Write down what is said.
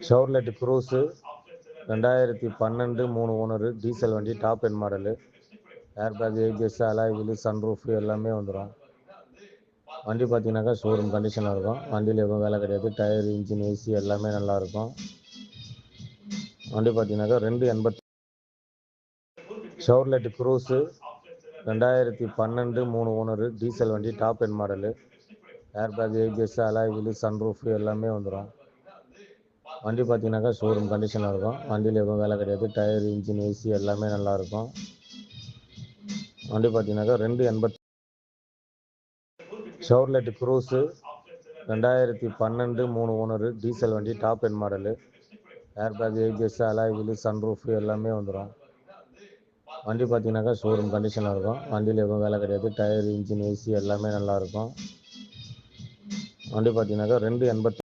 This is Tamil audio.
ஷெவர்லெட் க்ரூஸு 2012 3 ஓனரு டீசல் வண்டி, top end model. Airbag, ABS, alloy wheel, sunroof எல்லாமே வந்துடும். வண்டி பார்த்தீங்கன்னாக்கா ஷோரூம் கண்டிஷனில் இருக்கும். வண்டியில் எதுவும் வேலை கிடையாது. டயர், இன்ஜின், ஏசி எல்லாமே நல்லாயிருக்கும். வண்டி பார்த்தீங்கன்னாக்கா 280. ஷெவர்லெட் க்ரூஸு 2012 3 ஓனரு டீசல் வண்டி, top end model. Airbag, ABS, alloy wheel, sunroof எல்லாமே வந்துடும். வண்டி பார்த்தீங்கன்னாக்கா ஷோரூம் கண்டிஷனில் இருக்கும். வண்டியில் எதுவும் வேலை கிடையாது. டயர், இன்ஜின், ஏசி எல்லாமே நல்லாயிருக்கும். வண்டி பார்த்தீங்கன்னாக்கா 280. ஷெவர்லெட் க்ரூஸு 2012 3 ஓனரு டீசல் வண்டி, top end model. Airbag, ABS, alloy wheel, sunroof எல்லாமே வந்துடும். வண்டி பார்த்தீங்கன்னாக்கா ஷோரூம் கண்டிஷனில் இருக்கும். வண்டியில் எதுவும் வேலை கிடையாது. டயர், இன்ஜின், ஏசி எல்லாமே நல்லாயிருக்கும். வண்டி பார்த்தீங்கன்னாக்கா 280.